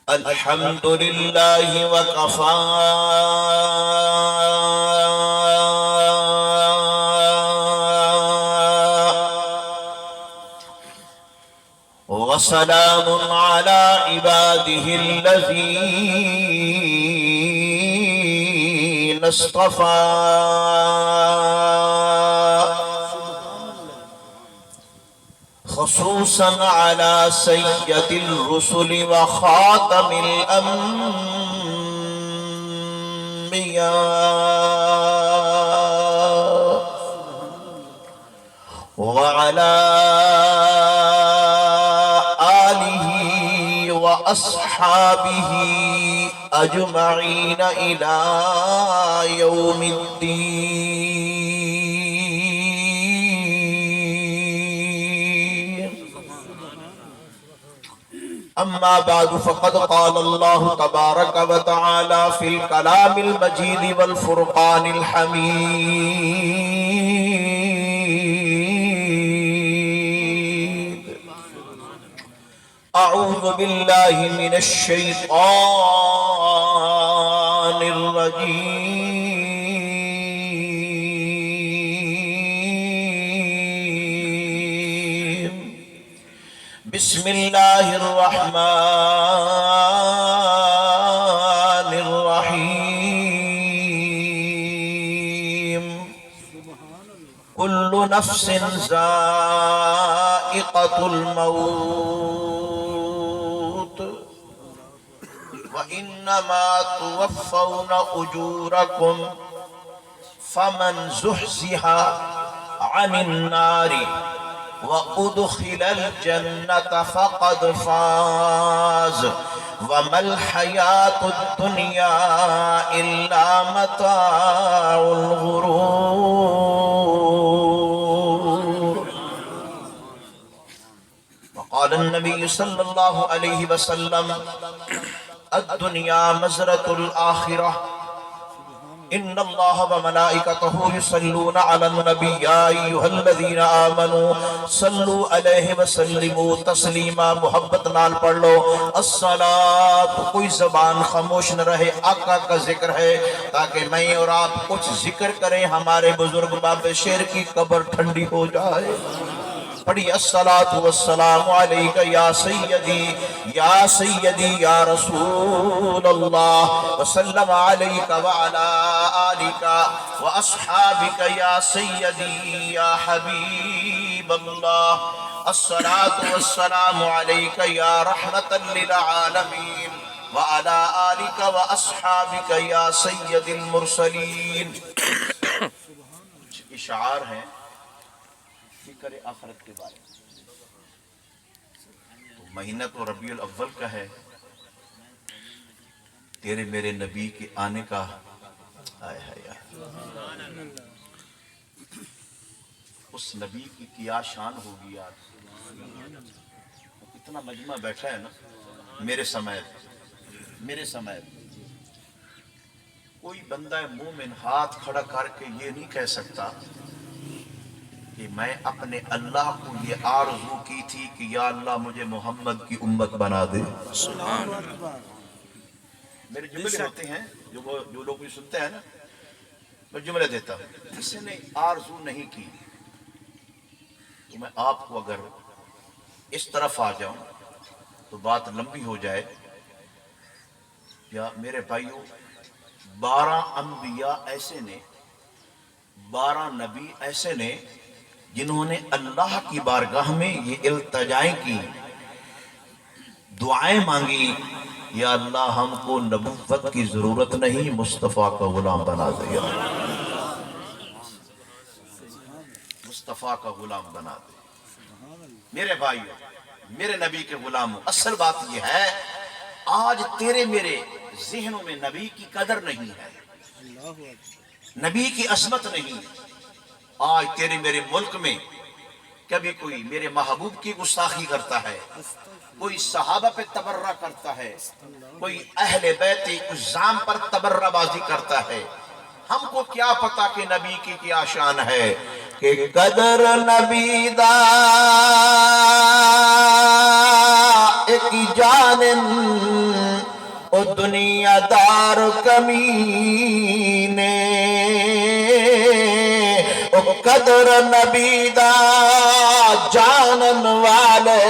الحمد لله وكفى وسلام على عباده الذين اصطفى خصوصا على سيد الرسل وخاتم الأنبياء وعلى آله وأصحابه أجمعين إلى يوم الدين. أما بعد فقد قال الله تبارك وتعالى في الكلام المجيد والفرقان الحميد: أعوذ بالله من الشيطان الرجيم. بسم الله الرحمن الرحيم. كل نفس ذائقة الموت وإنما توفون أجوركم فمن زحزح عن النار وأدخل الجنة فقد فاز وما الحياة الدنيا إلا متاع الغرور. وقال النبي صلى الله عليه وسلم: الدنيا مزرعة الآخرة. إن الله وملائكته يصلون على النبي يا أيها الذين آمنوا صلوا عليه وسلموا تسلیما. محبت نال پڑھ لو الصلاۃ. کوئی زبان خاموش نہ رہے، آقا کا ذکر ہے تاکہ میں اور آپ کچھ ذکر کریں، ہمارے بزرگ باب شیر کی قبر ٹھنڈی ہو جائے. پڑھی الصلاۃ والسلام علیک یا سیدی یا رسول اللہ وسلم علیک وعلی آلک واصحابک یا سیدی یا حبیب اللہ. الصلاۃ والسلام علیک یا رحمۃ للعالمین وعلی آلک واصحابک یا سید المرسلین. اشعار ہیں فکر آخرت کے بارے میں. تو مہینہ تو ربیع الاول کا ہے، تیرے میرے نبی کے آنے کا آئے ہے یار. اس نبی کی کیا شان ہوگی یار. اتنا مجمع بیٹھا ہے نا میرے سمیت کوئی بندہ مومن ہاتھ کھڑا کر کے یہ نہیں کہہ سکتا کہ میں اپنے اللہ کو یہ آرزو کی تھی کہ یا اللہ مجھے محمد کی امت بنا دے. سبحان اللہ. میرے جملے ہوتے ہیں جو لوگ بھی سنتے ہیں نا، میں جملے دیتا ہوں. کسی نے آرزو نہیں کی تو میں آپ کو اگر اس طرف آ جاؤں تو بات لمبی ہو جائے. یا میرے بھائیوں، 12 انبیاء ایسے نے، 12 نبی ایسے نے جنہوں نے اللہ کی بارگاہ میں یہ التجائیں کی، دعائیں مانگی، یا اللہ ہم کو نبوت کی ضرورت نہیں، مصطفیٰ کا غلام بنا دے. مصطفیٰ کا غلام بنا دے. میرے بھائیوں، میرے نبی کے غلاموں، اصل بات یہ ہے آج تیرے میرے ذہنوں میں نبی کی قدر نہیں ہے، نبی کی عظمت نہیں. آج تیرے میرے ملک میں کبھی کوئی میرے محبوب کی گستاخی کرتا ہے، کوئی صحابہ پہ تبرہ کرتا ہے، کوئی اہل بیت عظام پر تبرہ بازی کرتا ہے. ہم کو کیا پتا کہ نبی کی کیا شان ہے کہ قدر نبی دا ایک جانن دنیا دار کمینے او قدر نبی دا جانن والے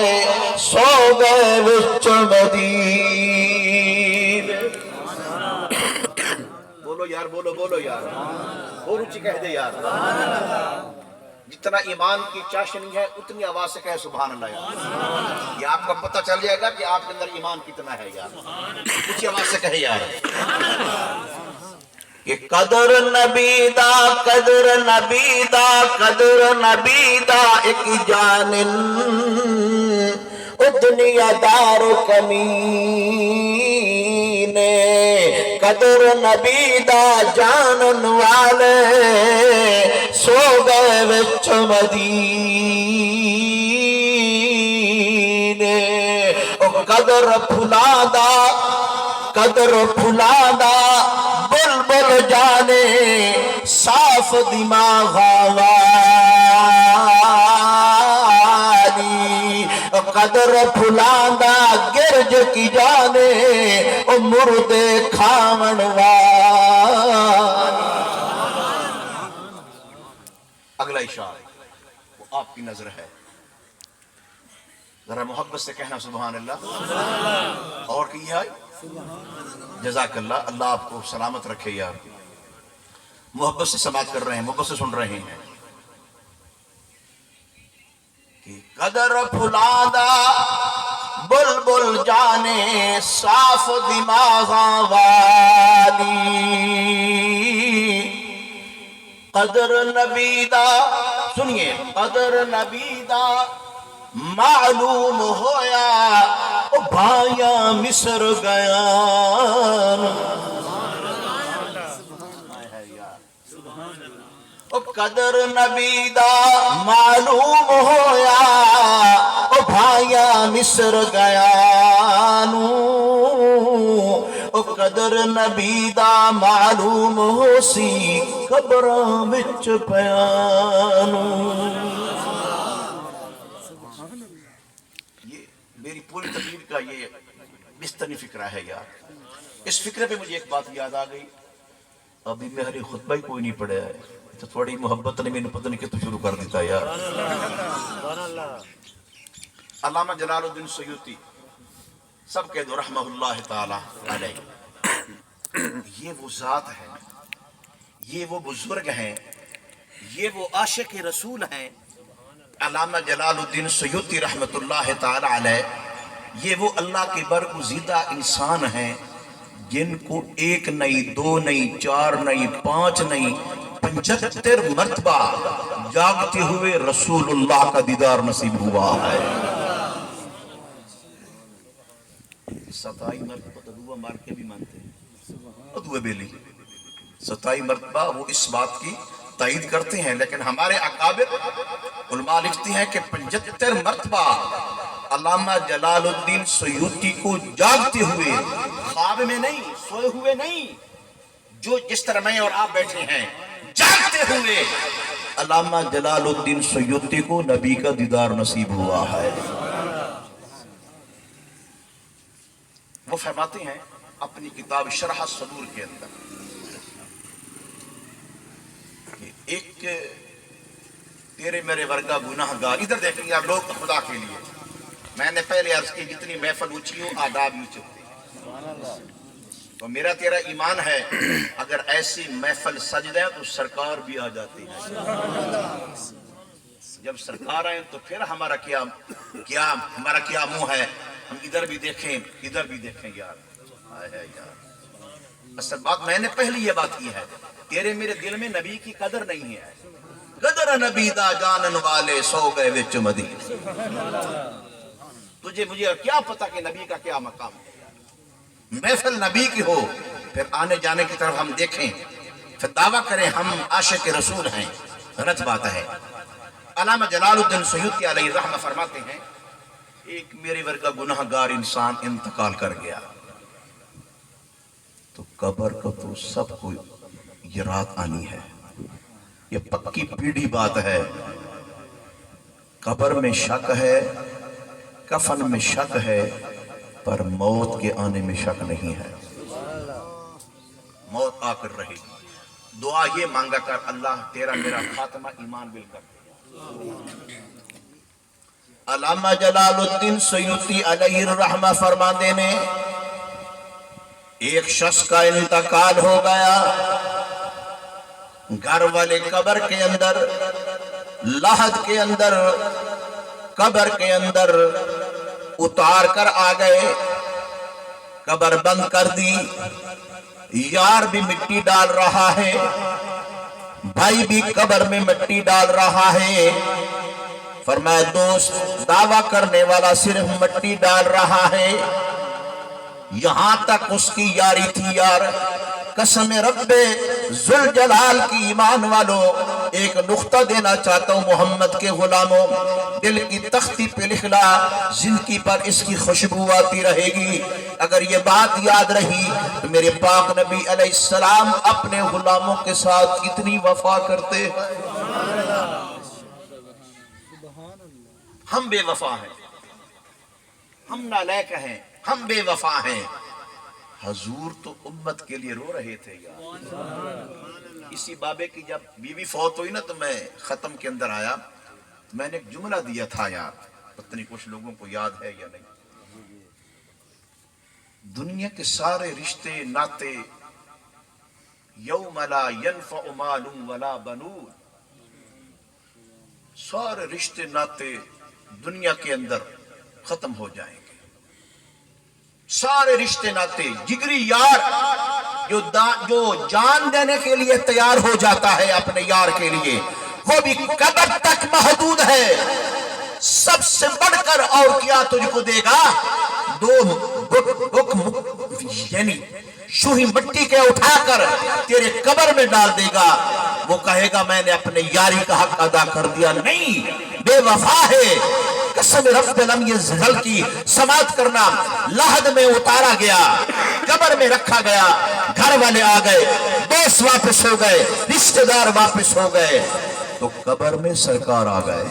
سو گئے وچ مدینے. بولو یار، بولو بولو یار، اور اونچی کہہ دے یار. جتنا ایمان کی چاشنی ہے اتنی آواز سے کہے سبحان اللہ یار. یہ آپ کا پتہ چل جائے گا کہ آپ کے اندر ایمان کتنا ہے یار. اونچی آواز سے کہے یار. کہ قدر نبی دا، قدر نبی دا، قدر نبی دا ایک جانن او دنیا دار کمینے قدر نبی دا جانن والے سو گئے وچ مدینے. او قدر پھلا دا، قدر پھلا دا بلبل جانے صاف دماغ والی. قدر پھلاندا گرج کی جانے او مردے کھاون والی. اگلا اشارہ وہ آپ کی نظر ہے. ذرا محبت سے کہنا سبحان اللہ. اور کی ہے جزاک اللہ. اللہ آپ کو سلامت رکھے یار. محبت سے سماعت کر رہے ہیں، محبت سے سن رہے ہیں. کہ قدر پھلاندا بلبل جانے صاف دماغ والی. قدر نبی دا سنیے، قدر نبی دا معلوم ہویا او بھائیاں مصر گیا. او قدر نبی دا معلوم ہویا او بھائیاں مصر گیا نو. او قدر نبی دا معلوم ہو سی قبراں وچ پیانو. میری پوری تقریر کا یہ بستنی فکرہ ہے یار. اس فکرے پہ مجھے ایک بات یاد آ گئی. ابھی میرے خطبہ ہی کوئی نہیں پڑھا ہے تو تھوڑی محبت نے میں نے پتہ نہیں کہ تو شروع کر دیتا یار. علامہ جلال الدین سیوطی سب کہہ دو رحمہ اللہ تعالی علیہ. یہ وہ ذات ہے، یہ وہ بزرگ ہیں، یہ وہ عاشق رسول ہیں. علامہ جلال الدین سیوطی رحمۃ اللہ تعالی علیہ یہ وہ اللہ کے برگزیدہ انسان ہیں جن کو ایک نہیں، دو نہیں، چار نہیں، پانچ نہیں، 75 مرتبہ جاگتے ہوئے رسول اللہ کا دیدار نصیب ہوا ہے. 27 مرتبہ تو دعا مار کے بھی مانتے ہیں. دعا بیلی 27 مرتبہ وہ اس بات کی تائید کرتے ہیں. لیکن ہمارے اکابر علماء لکھتے ہیں کہ 75 مرتبہ علامہ جلال الدین سیوطی کو جاگتے ہوئے، خواب میں نہیں، سوئے ہوئے نہیں، جو جس طرح میں اور آپ بیٹھے ہیں جاگتے ہوئے علامہ جلال الدین سیوطی کو نبی کا دیدار نصیب ہوا ہے. وہ فرماتے ہیں اپنی کتاب شرح الصدور کے اندر کہ ایک تیرے میرے ورگا گناہ گار. ادھر دیکھیں گے آپ لوگ خدا کے لیے. میں نے پہلے عرض کی جتنی محفل اونچی ہو آداب نیچے ہوتے ہیں. تو میرا تیرا ایمان ہے اگر ایسی محفل سج دیں تو سرکار بھی آ جاتی ہے. جب سرکار آئیں تو پھر ہمارا کیا منہ ہے. ہم ادھر بھی دیکھیں ادھر بھی دیکھیں یار. اصل بات میں نے پہلے یہ بات کی ہے، تیرے میرے دل میں نبی کی قدر نہیں ہے. قدر نبی دا جانن والے سو گئے وچ مدینے. تجھے مجھے کیا پتا کہ نبی کا کیا مقام ہے. محفل نبی کی ہو پھر آنے جانے کی طرف ہم دیکھیں پھر دعویٰ کریں ہم عاشق رسول ہیں، غلط بات ہے. علامہ جلال الدین سیوطی علیہ الرحمہ فرماتے ہیں ایک میرے ورگا گناہ گار انسان انتقال کر گیا تو قبر کو تو سب کو یہ رات آنی ہے. یہ پکی پیڑھی بات ہے. قبر میں شک ہے، کفن میں شک ہے، پر موت کے آنے میں شک نہیں ہے. موت آ کر رہے گی. دعا یہ مانگا کر اللہ تیرا میرا خاتمہ ایمان بل کر دے. علامہ جلال الدین سیوطی علیہ الرحمہ فرماتے ہیں ایک شخص کا انتقال ہو گیا، گھر والے قبر کے اندر، لحد کے اندر، قبر کے اندر اتار کر آ گئے، قبر بند کر دی. یار بھی مٹی ڈال رہا ہے، بھائی بھی قبر میں مٹی ڈال رہا ہے. فرمایا دوست دعویٰ کرنے والا صرف مٹی ڈال رہا ہے، یہاں تک اس کی یاری تھی. یار قسم رب ذوالجلال کی ایمان والو، ایک نقطہ دینا چاہتا ہوں محمد کے غلاموں، دل کی تختی پہ لکھ لا، زندگی پر اس کی خوشبو آتی رہے گی. اگر یہ بات یاد رہی تو میرے پاک نبی علیہ السلام اپنے غلاموں کے ساتھ کتنی وفا کرتے. ہم بے وفا ہیں، ہم نالائق ہیں، ہم بے وفا ہیں. حضور تو امت کے لیے رو رہے تھے یار. اسی بابے کی جب بیوی فوت ہوئی نا تو میں ختم کے اندر آیا، میں نے ایک جملہ دیا تھا یار، پتہ نہیں کچھ لوگوں کو یاد ہے یا نہیں. دنیا کے سارے رشتے ناتے یوم لا ینفع مال ولا بنون، سارے رشتے ناتے دنیا کے اندر ختم ہو جائیں گے. سارے رشتے ناتے، جگری یار جو جان دینے کے لیے تیار ہو جاتا ہے اپنے یار کے لیے، وہ بھی قبر تک محدود ہے. سب سے بڑھ کر اور کیا تجھ کو دے گا؟ یعنی شوہی مٹی کے اٹھا کر تیرے قبر میں ڈال دے گا. وہ کہے گا میں نے اپنے یاری کا حق ادا کر دیا. نہیں، بے وفا ہے. قسم رب لم یزل کی سماعت کرنا. لحد میں اتارا گیا، قبر میں رکھا گیا، گھر والے آ گئے، دوست واپس ہو گئے، رشتہ دار واپس ہو گئے، تو قبر میں سرکار آ گئے.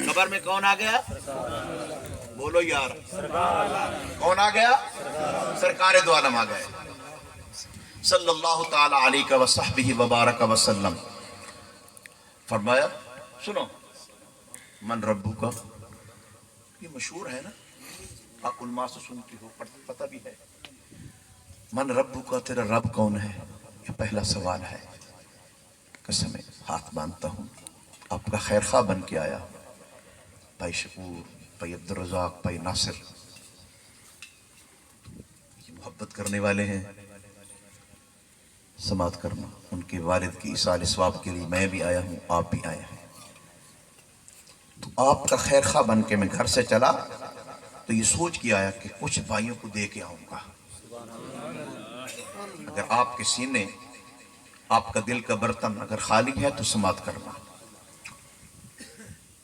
قبر میں کون آ گیا؟ بولو یار، کون آ گیا؟ سرکار دو عالم آ گئے صلی اللہ تعالی علیہ وصحبہ وبارک وسلم. فرمایا سنو، من ربو کا، یہ مشہور ہے نا، آپ علماء سے سنتی ہو، پتہ بھی ہے. من ربو کا، تیرا رب کون ہے؟ یہ پہلا سوال ہے. قسم ہاتھ باندھتا ہوں، آپ کا خیر خواہ بن کے آیا. بھائی شکور، بھائی عبدالرزاق، بھائی ناصر، یہ محبت کرنے والے ہیں. سماعت کرنا، ان کے والد کی ایصال ثواب کے لیے میں بھی آیا ہوں، آپ بھی آئے ہیں. تو آپ کا خیر خواہ بن کے میں گھر سے چلا تو یہ سوچ کے آیا کہ کچھ بھائیوں کو دے کے آؤں گا. اگر آپ کے سینے، آپ کا دل کا برتن اگر خالی ہے تو سماعت کرنا.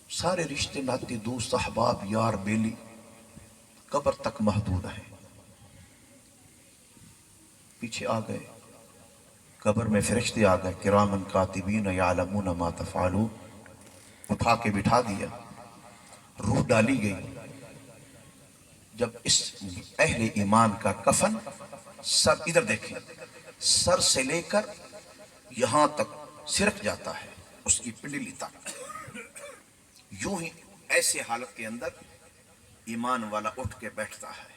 سارے رشتے ناتے، دوست احباب، یار بیلی قبر تک محدود ہیں. پیچھے آ گئے، قبر میں فرشتے آ گئے، کرامن کاتبین یعلمون ما تفعلون، اٹھا کے بٹھا دیا، روح ڈالی گئی. جب اس اہل ایمان کا کفن، سر ادھر دیکھیں، سر سے لے کر یہاں تک سرک جاتا ہے، اس کی پنڈلی تک، یوں ہی ایسے حالت کے اندر ایمان والا اٹھ کے بیٹھتا ہے.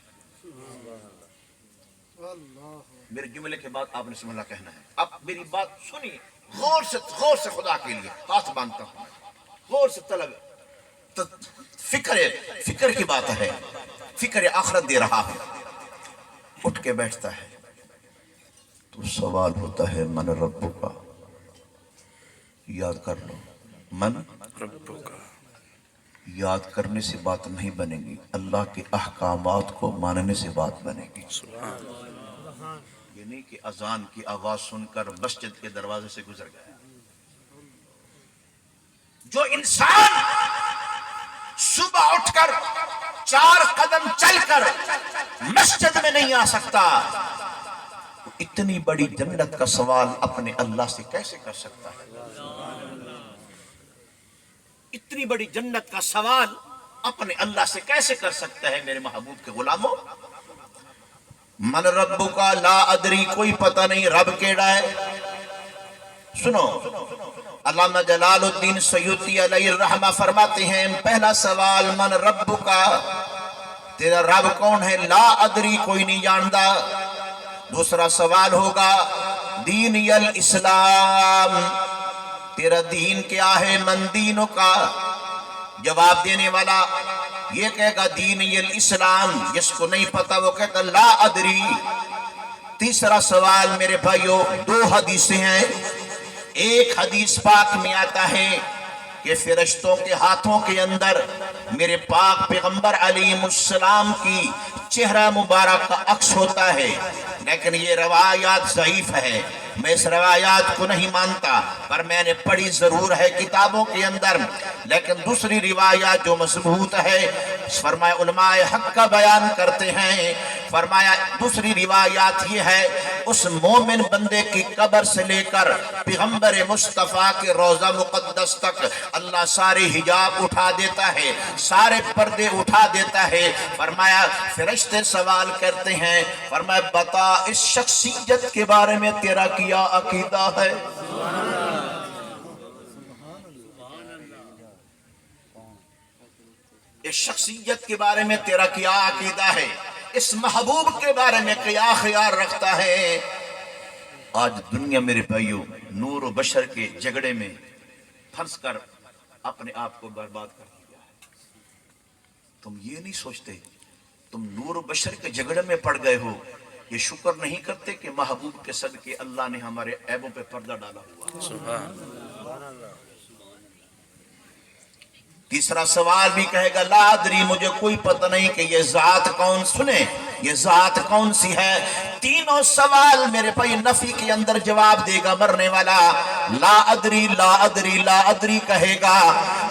میرے جملے کے بعد آپ نے سم اللہ کہنا ہے. اب میری بات سنی غور سے خدا کے لیے ہاتھ باندھتا ہوں، غور سے طلب، فکر کی بات ہے، فکر آخرت دے رہا ہے. اٹھ کے بیٹھتا ہے تو سوال ہوتا ہے من ربو کا. یاد کر لو، من ربو کا. یاد کرنے سے بات نہیں بنے گی، اللہ کے احکامات کو ماننے سے بات بنے گی. یہ نہیں کہ اذان کی آواز سن کر مسجد کے دروازے سے گزر گیا. جو انسان صبح اٹھ کر 4 قدم چل کر مسجد میں نہیں آ سکتا، اتنی بڑی جنت کا سوال اپنے اللہ سے کیسے کر سکتا ہے؟ اتنی بڑی جنت کا سوال اپنے اللہ سے کیسے کر سکتا ہے؟ میرے محبوب کے غلاموں، من ربو کا لا ادری، کوئی پتہ نہیں رب کیڑا ہے. سنو، علامہ جلال الدین سیوطی علیہ الرحمہ فرماتے ہیں پہلا سوال من ربو کا، تیرا رب کون ہے؟ لا ادری، کوئی نہیں جانتا. دوسرا سوال ہوگا دینی الاسلام، تیرا دین کیا ہے؟ من دینوں کا، جواب دینے والا یہ کہے گا دینی الاسلام. جس کو نہیں پتا وہ کہتا لا ادری. تیسرا سوال میرے بھائیو، دو حدیثیں ہیں. ایک حدیث پاک میں آتا ہے کہ فرشتوں کے ہاتھوں کے اندر میرے پاک پیغمبر علیہ السلام کی چہرہ مبارک کا عکس ہوتا ہے، لیکن یہ روایات ضعیف ہے. میں اس روایات کو نہیں مانتا، پر میں نے پڑھی ضرور ہے کتابوں کے اندر. لیکن دوسری روایات جو مضبوط ہے، فرمایا علماء حق کا بیان کرتے ہیں، فرمایا دوسری روایات یہ ہے اس مومن بندے کی قبر سے لے کر پیغمبر مصطفیٰ کے روضہ مقدس تک اللہ سارے حجاب اٹھا دیتا ہے، سارے پردے اٹھا دیتا ہے. فرمایا فرشتے سوال کرتے ہیں، فرمایا بتا اس شخصیت کے بارے میں تیرا کیا عقیدہ ہے؟ اس شخصیت کے بارے میں تیرا کیا عقیدہ ہے؟ اس محبوب کے بارے میں کیا خیال رکھتا ہے؟ آج دنیا میرے بھائیوں نور و بشر کے جھگڑے میں پھنس کر اپنے آپ کو برباد کر دیا ہے. تم یہ نہیں سوچتے تم نور و بشر کے جھگڑے میں پڑ گئے ہو، یہ شکر نہیں کرتے کہ محبوب کے صدقے اللہ نے ہمارے عیبوں پہ پردہ ڈالا ہوا. سبحان اللہ. تیسرا سوال بھی کہے گا لا ادری، مجھے کوئی پتہ نہیں کہ یہ ذات کون، سنیں یہ ذات کون سی ہے. تینوں سوال میرے بھائی نفی کے اندر جواب دے گا مرنے والا. لا ادری لا ادری لا ادری کہے گا،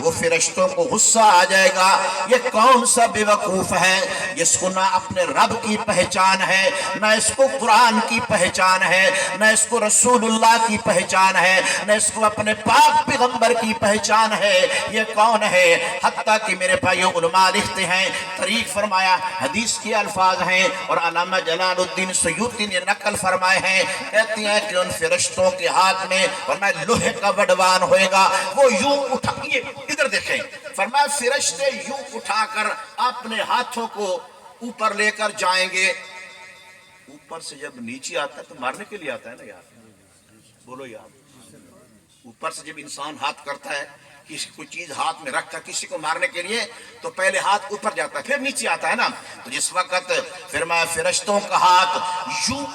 وہ فرشتوں کو غصہ آ جائے گا. یہ کون سا بے وقوف ہے جس کو نہ اپنے رب کی پہچان ہے، نہ اس کو قرآن کی پہچان ہے، نہ اس کو رسول اللہ کی پہچان ہے، نہ اس کو اپنے پاک پیغمبر کی پہچان ہے. یہ کون ہے؟ حتیٰ کہ میرے بھائیو علماء لکھتے ہیں، طریق فرمایا حدیث کے الفاظ ہیں اور علامہ جلال الدین سیوطی نے نقل فرمائے ہیں، کہتے ہیں کہ ان فرشتوں کے ہاتھ میں فرمایا لوہے کا وڈوان ہوئے گا. وہ یوں اٹھا، یہ ادھر دیکھیں، فرمایا فرشتے یوں اٹھا کر اپنے ہاتھوں کو اوپر لے کر جائیں گے. اوپر سے جب نیچے آتا ہے تو مارنے کے لیے آتا ہے نا یار، بولو یار. اوپر سے جب انسان ہاتھ کرتا ہے، کسی کوئی چیز ہاتھ میں رکھ کر کسی کو مارنے کے لیے، تو پہلے ہاتھ اوپر جاتا ہے پھر نیچے آتا ہے نا. تو جس وقت فرمایا فرشتوں کا ہاتھ یوں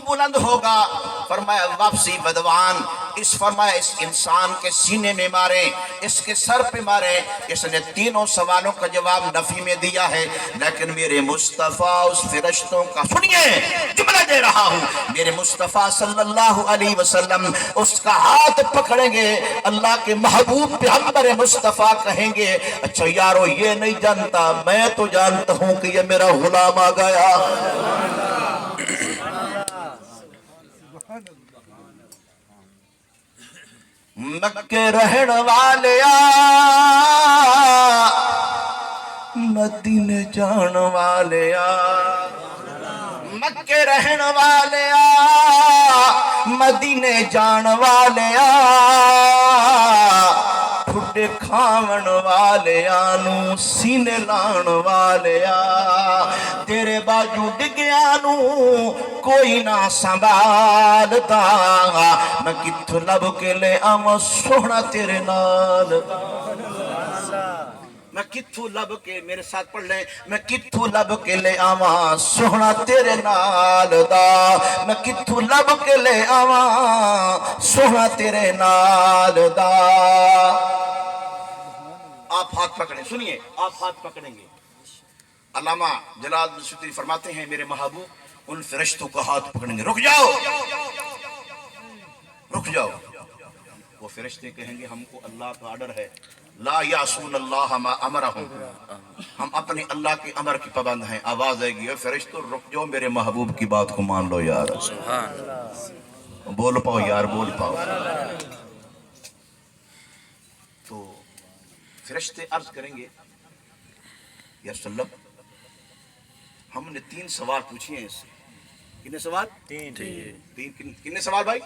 بلند ہوگا، فرمایا واپسی بدوان اس فرمایا اس انسان کے سینے میں مارے، اس کے سر پہ مارے. اس نے تینوں سوالوں کا جواب نفی میں دیا ہے. لیکن میرے مصطفیٰ اس فرشتوں کا، سنیے جملہ دے رہا ہوں، میرے مصطفیٰ صلی اللہ علیہ وسلم اس کا ہاتھ پکڑیں گے. اللہ کے محبوب پیغمبر مصطفیٰ کہیں گے اچھا یارو یہ نہیں جانتا، میں تو جانتا ہوں کہ یہ میرا غلام آ گیا. مکے رہن والے مدینے جان والے، مکے رہن والے مدینے جان والے، ٹھڈے کھاون والے نو سینے لان والے، تیرے باجو ڈگیا نو کوئی نہ سنبھالتا، میں کتھوں لب کے لے آواں سونا تیرے نال. میں کتھوں لب کے، میرے ساتھ پڑھ لیں، میں کتھوں لب کے لے آواں سونا تیرے نال دا، میں کتھوں لب کے لے آواں سونا تیرے نال دا. آپ ہاتھ پکڑیں، سنیے آپ ہاتھ پکڑیں گے. علامہ جلال الدین فرماتے ہیں میرے محبوب ان فرشتوں کا ہاتھ پکڑیں گے. رک جاؤ رک جاؤ. وہ فرشتے کہیں گے ہم کو اللہ کا آرڈر ہے، لا یعصون اللہ ما امرہم، ہم اپنے اللہ کے امر کی پابند ہیں. آواز آئے گی فرشتوں رک جاؤ، میرے محبوب کی بات کو مان لو یار. بول پاؤ یار، بول پاؤ. تو فرشتے عرض کریں گے یا سلم ہم نے 3 سوال پوچھے ہیں اس سے، کتنے سوال؟ تین کتنے سوال بھائی؟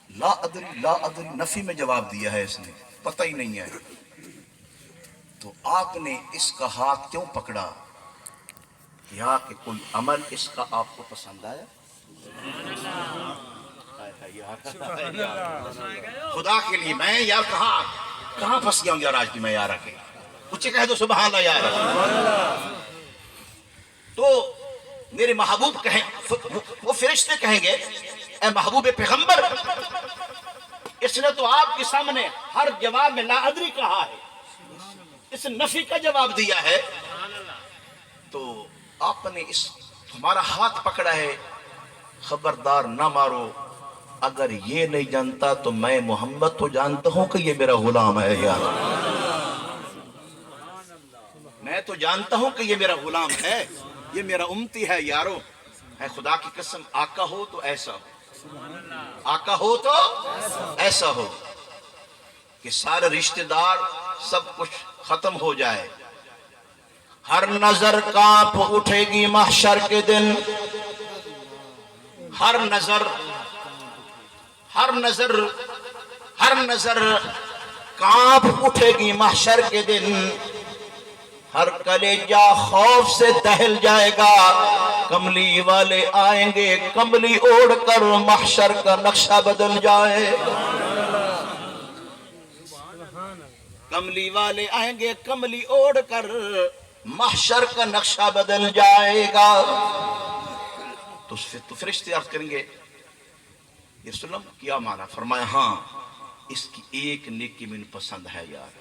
لا ادری نفی میں جواب دیا ہے اس نے، پتہ ہی نہیں ہے. تو آپ نے اس کا ہاتھ کیوں پکڑا؟ یا کہ کوئی عمل اس کا آپ کو پسند آیا؟ خدا کے لیے میں یار کہاں پھنس گیا ہوں یار، آج کی میں یار کے کچھ کہہ دو سبحان اللہ یار. تو میرے محبوب کہیں، وہ فرشتے کہیں گے اے محبوب پیغمبر، اس نے تو آپ کے سامنے ہر جواب میں لا ادری کہا ہے، اس نفی کا جواب دیا ہے، تو آپ نے اس ہمارا ہاتھ پکڑا ہے، خبردار نہ مارو. اگر یہ نہیں جانتا تو میں محمد تو جانتا ہوں کہ یہ میرا غلام ہے یار، میں تو جانتا ہوں کہ یہ میرا غلام ہے، یہ میرا امتی ہے یارو. ہے خدا کی قسم، آقا ہو تو ایسا ہو، آقا ہو تو ایسا ہو کہ سارے رشتہ دار سب کچھ ختم ہو جائے. ہر نظر کانپ اٹھے گی محشر کے دن، ہر نظر کانپ اٹھے گی محشر کے دن، ہر کلیجہ خوف سے دہل جائے گا. کملی والے آئیں گے کملی اوڑھ کر، محشر کا نقشہ بدل جائے. کملی والے آئیں گے کملی اوڑھ کر، محشر کا نقشہ بدل جائے گا. تو فرشتے عرض کریں گے یا رسول اللہ کیا مانا؟ فرمایا ہاں اس کی ایک نیکی مجھے پسند ہے یار.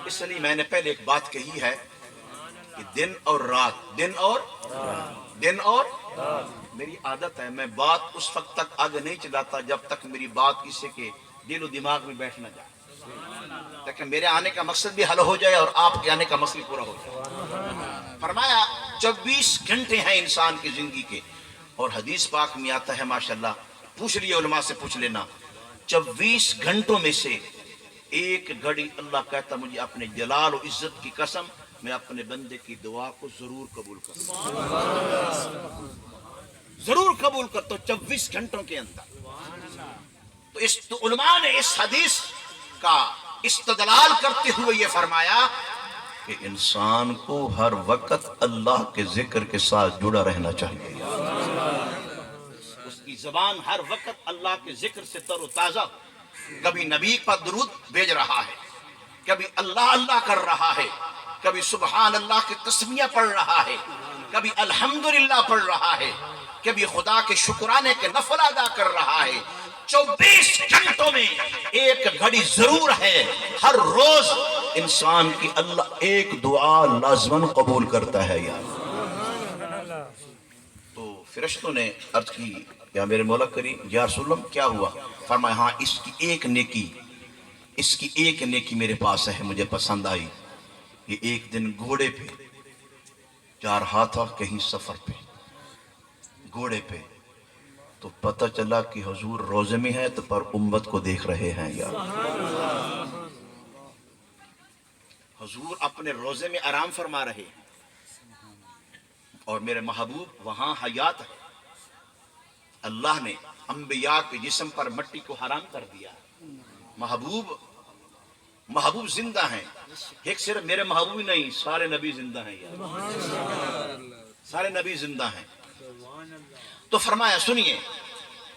اس لیے میں نے پہلے ایک بات کہی ہے کہ دن اور رات میری عادت ہے، میں بات اس وقت تک آگے نہیں چلاتا جب تک میری بات کسی کے دل و دماغ میں بیٹھ نہ جائے، لیکن میرے آنے کا مقصد بھی حل ہو جائے اور آپ کے آنے کا مقصد پورا ہو جائے. فرمایا 24 گھنٹے ہیں انسان کی زندگی کے، اور حدیث پاک میں آتا ہے ماشاءاللہ، پوچھ لیے علماء سے پوچھ لینا، 24 گھنٹوں میں سے ایک گھڑی اللہ کہتا مجھے اپنے جلال و عزت کی قسم میں اپنے بندے کی دعا کو ضرور قبول کروں، ضرور قبول کر. تو 24 گھنٹوں کے اندر تو علماء نے اس حدیث کا استدلال کرتے ہوئے یہ فرمایا کہ انسان کو ہر وقت اللہ کے ذکر کے ساتھ جڑا رہنا چاہیے. اس کی زبان ہر وقت اللہ کے ذکر سے تر و تازہ، کبھی نبی پر درود بھیج رہا ہے، کبھی اللہ اللہ کر رہا ہے، کبھی سبحان اللہ کی تسمیہ پڑھ رہا ہے، کبھی الحمدللہ پڑھ رہا ہے، کبھی خدا کے شکرانے کے نفل ادا کر رہا ہے. 24 گھنٹوں میں ایک گھڑی ضرور ہے، ہر روز انسان کی اللہ ایک دعا لازماً قبول کرتا ہے یار. تو فرشتوں نے عرض کی یا میرے مولا کریم یا رسول اللہ کیا ہوا؟ فرمایا ہاں اس کی ایک نیکی میرے پاس ہے، مجھے پسند آئی. یہ ایک دن گھوڑے پہ جا رہا تھا، کہیں سفر پہ گھوڑے پہ، تو پتہ چلا کہ حضور روزے میں ہے تو پر امت کو دیکھ رہے ہیں یار. حضور اپنے روزے میں آرام فرما رہے ہیں اور میرے محبوب وہاں حیات ہے. اللہ نے انبیاء کے جسم پر مٹی کو حرام کر دیا. محبوب زندہ ہیں. ایک صرف میرے محبوب ہی نہیں، سارے نبی زندہ ہیں یار، سارے نبی زندہ ہیں. تو فرمایا سنیے،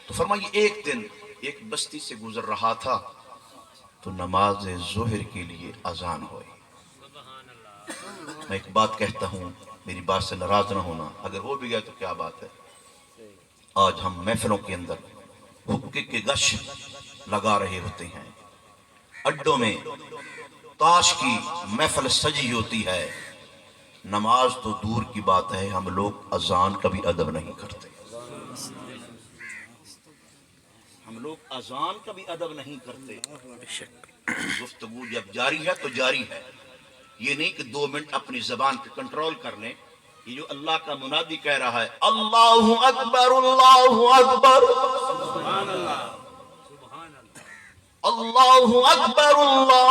تو فرمایا ایک دن ایک بستی سے گزر رہا تھا تو نماز ظہر کے لیے اذان ہوئی. میں ایک بات کہتا ہوں، میری بات سے ناراض نہ ہونا، اگر ہو بھی گیا تو کیا بات ہے. آج ہم محفلوں کے اندر حقے کے گش لگا رہے ہوتے ہیں، اڈوں میں تاش کی محفل سجی ہوتی ہے، نماز تو دور کی بات ہے، ہم لوگ اذان کا بھی ادب نہیں کرتے. ہم لوگ اذان کا بھی ادب نہیں کرتے. گفتگو جب جاری ہے تو جاری ہے، یہ نہیں کہ 2 منٹ اپنی زبان پہ کنٹرول کر لیں. یہ جو اللہ کا منادی کہہ رہا ہے اللہ اکبر اللہ اکبر، اللہ اکبر اللہ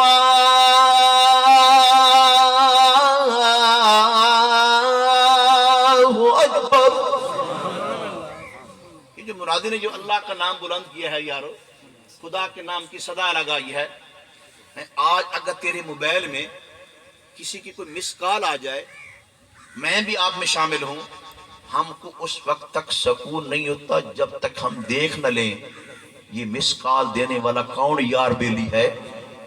مرادی نے جو اللہ کا نام بلند کیا ہے یارو، خدا کے نام کی صدا لگائی ہے، آج اگر تیرے موبائل میں کسی کی کوئی مس کال آ جائے، میں بھی آپ میں شامل ہوں، ہم کو اس وقت تک سکون نہیں ہوتا جب تک ہم دیکھ نہ لیں یہ مس کال دینے والا کون یار بیلی ہے،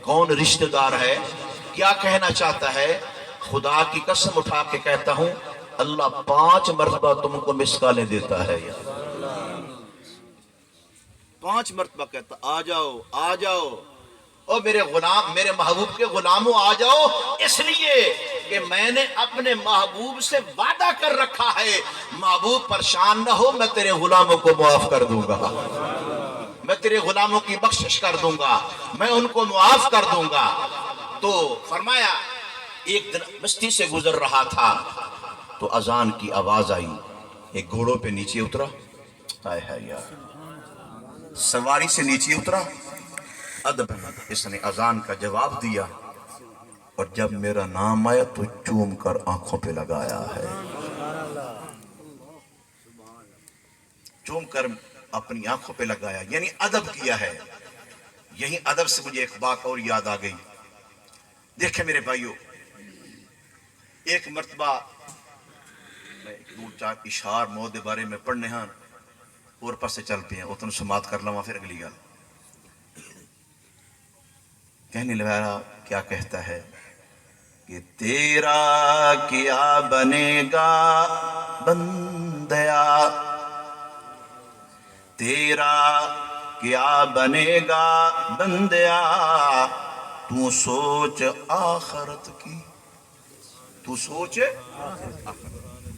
کون رشتہ دار ہے، کیا کہنا چاہتا ہے۔ خدا کی قسم اٹھا کے کہتا ہوں، اللہ 5 مرتبہ تم کو مس کالیں دیتا ہے یار، 5 مرتبہ کہتا آ جاؤ آ جاؤ، او میرے غلام، میرے محبوب کے غلاموں آ جاؤ، اس لیے کہ میں نے اپنے محبوب سے وعدہ کر رکھا ہے، محبوب پریشان نہ ہو، میں تیرے غلاموں کو معاف کر دوں گا، میں تیرے غلاموں کی بخشش کر دوں گا، میں ان کو معاف کر دوں گا۔ تو فرمایا ایک دن بستی سے گزر رہا تھا تو اذان کی آواز آئی، ایک گھوڑوں پہ نیچے اترا، ہائے ہائے یار، سواری سے نیچے اترا، ادب اس نے اذان کا جواب دیا، اور جب میرا نام آیا تو چوم کر آنکھوں پہ لگایا ہے، چوم کر اپنی آنکھوں پہ لگایا، یعنی ادب کیا ہے۔ یہی ادب سے مجھے ایک بات اور یاد آ گئی، دیکھیں میرے بھائیو، ایک مرتبہ میں ایک 2-4 اشعار موت دے بارے میں پڑھنے ہاں اور پر سے چل پہ ہیں، اتن سماعت کر لوں پھر اگلی گل کہنے لگا، کیا کہتا ہے کہ تیرا کیا بنے گا بندیا، تیرا کیا بنے گا بندیا، تو سوچ آخرت کی، تو سوچ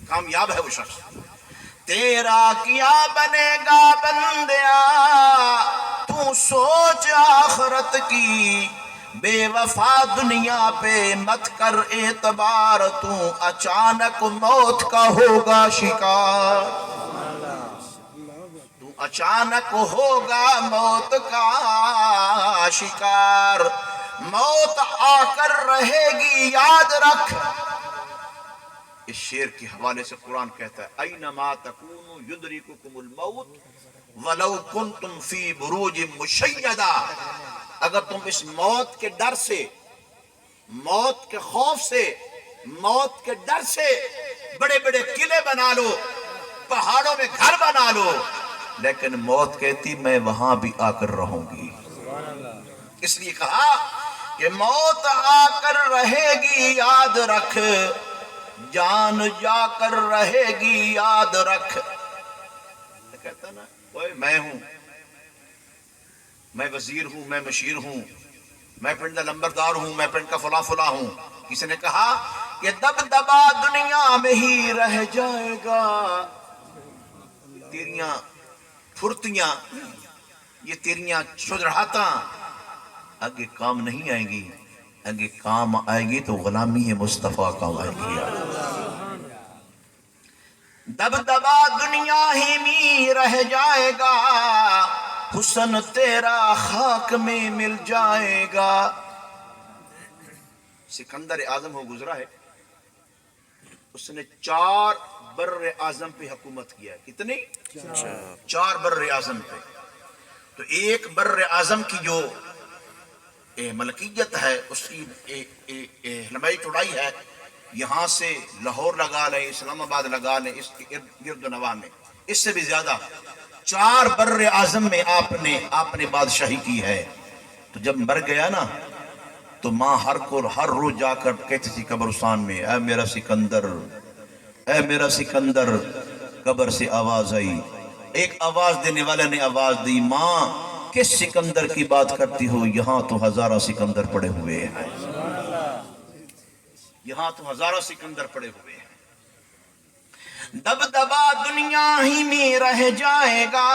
کامیاب ہے وہ شخص، تیرا کیا بنے گا بندیا، تو سوچ آخرت کی، بے وفا دنیا پہ مت کر اعتبار، تو اچانک موت کا ہوگا شکار، تو اچانک ہوگا موت کا شکار، موت آ کر رہے گی یاد رکھ۔ اس شعر کے حوالے سے قرآن کہتا ہے، اینما تکونوا یدرککم الموت ولو کنتم فی بروج مشیدہ، اگر تم اس موت کے ڈر سے، موت کے خوف سے، موت کے ڈر سے بڑے بڑے قلعے بنا لو، پہاڑوں میں گھر بنا لو، لیکن موت کہتی میں وہاں بھی آ کر رہوں گی، اس لیے کہا کہ موت آ کر رہے گی یاد رکھ، جان جا کر رہے گی یاد رکھ۔ کہتا نا، میں ہوں، میں وزیر ہوں، میں مشیر ہوں، میں پنڈ کا لمبردار ہوں، میں پنڈ کا فلاں فلاں ہوں، کسی نے کہا کہ دبدبا دنیا میں ہی رہ جائے گا، تیریاں پھرتیاں، یہ تیریاں چودراہتاں آگے کام نہیں آئیں گی، آگے کام آئے گی تو غلامی ہے مصطفیٰ کام آئے گی۔ دبدبا دنیا ہی میں رہ جائے گا، حسن تیرا خاک میں مل جائے گا۔ سکندر اعظم ہو گزرا ہے، اس نے 4 بر اعظم پہ حکومت کیا ہے، کتنی؟ 4 بر اعظم پہ۔ تو ایک بر اعظم کی جو ملکیت ہے، اس کی لمبائی چوڑائی ہے، یہاں سے لاہور لگا لیں، اسلام آباد لگا لیں، اس کے گرد و نواح میں، اس سے بھی زیادہ 4 بر اعظم میں آپ نے بادشاہی کی ہے۔ تو جب مر گیا نا تو ماں ہر روز جا کر کہتی تھی قبرستان میں، اے میرا سکندر، اے میرا سکندر، قبر سے آواز آئی، ایک آواز دینے والے نے آواز دی، ماں کس سکندر کی بات کرتی ہو، یہاں تو ہزارہ سکندر پڑے ہوئے ہیں، یہاں تو ہزارہ سکندر پڑے ہوئے ہیں۔ دبدبا دنیا ہی میں رہ جائے گا،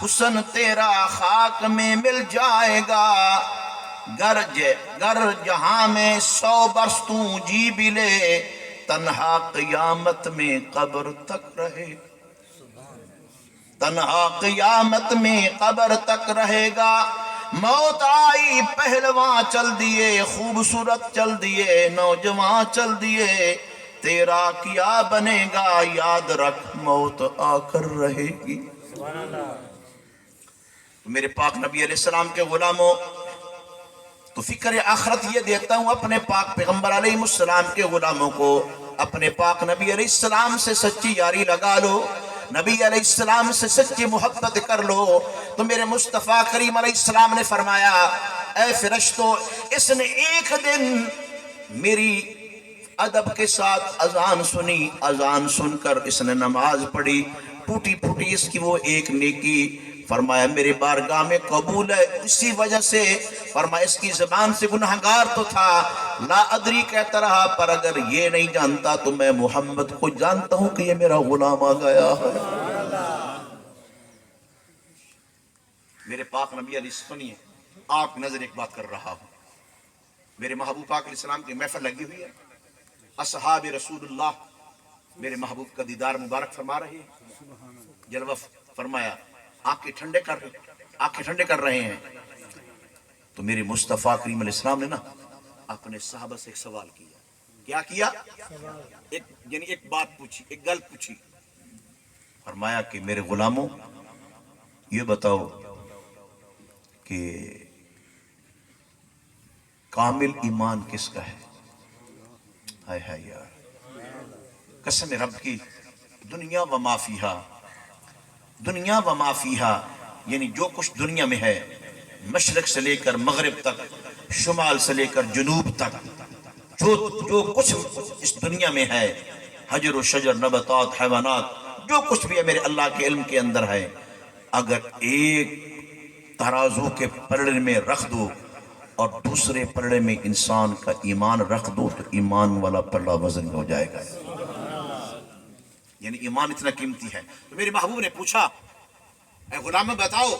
حسن تیرا خاک میں مل جائے گا، گر جہاں میں 100 برس تو جی بھی لے، تنہا قیامت میں قبر تک رہے، تنہا قیامت میں قبر تک رہے گا۔ موت آئی پہلواں چل دیے، خوبصورت چل دیے، نوجوان چل دیے، تیرا کیا بنے گا یاد رکھ، موت آ کر رہے گی۔ تو میرے پاک نبی علیہ السلام کے غلاموں، تو فکر آخرت یہ دیتا ہوں اپنے پاک پیغمبر علیہ السلام کے غلاموں کو، اپنے پاک نبی علیہ السلام سے سچی یاری لگا لو، نبی علیہ السلام سے سچی محبت کر لو۔ تو میرے مصطفیٰ کریم علیہ السلام نے فرمایا، اے فرشتوں، اس نے ایک دن میری ادب کے ساتھ اذان سنی، اذان سن کر اس نے نماز پڑھی، ٹوٹی پھوٹی اس کی وہ ایک نیکی، فرمایا میرے بارگاہ میں قبول ہے، اسی وجہ سے فرمایا اس کی زبان سے گناہگار تو تھا، لا ادری کہتا رہا، پر اگر یہ نہیں جانتا تو میں محمد کو جانتا ہوں کہ یہ میرا غلام آ گیا ہے۔ میرے پاک نبی علیہ سنیے، آپ نظر ایک بات کر رہا ہوں، میرے محبوب پاک علیہ السلام کی محفل لگی ہوئی ہے، اصحاب رسول اللہ میرے محبوب کا دیدار مبارک فرما رہے ہیں، جلوہ فرمایا، آنکھیں ٹھنڈے کر رہے ہیں۔ تو میرے مصطفیٰ کریم علیہ السلام نے نا اپنے صحابہ سے ایک سوال کیا، کیا کیا؟ یعنی ایک بات پوچھی، ایک گل پوچھی، فرمایا کہ میرے غلاموں یہ بتاؤ کہ کامل ایمان کس کا ہے؟ ہائے ہائے یار، قسم رب کی، دنیا و ما فیہا، دنیا و ما فیہا، یعنی جو کچھ دنیا میں ہے، مشرق سے لے کر مغرب تک، شمال سے لے کر جنوب تک، جو کچھ اس دنیا میں ہے، حجر و شجر، نباتات، حیوانات، جو کچھ بھی ہے میرے اللہ کے علم کے اندر ہے، اگر ایک ترازو کے پلڑے میں رکھ دو اور دوسرے پلڑے میں انسان کا ایمان رکھ دو تو ایمان والا پلڑا وزن ہو جائے گا۔ یعنی ایمان اتنا قیمتی ہے۔ تو میرے محبوب نے پوچھا، اے غلام بتاؤ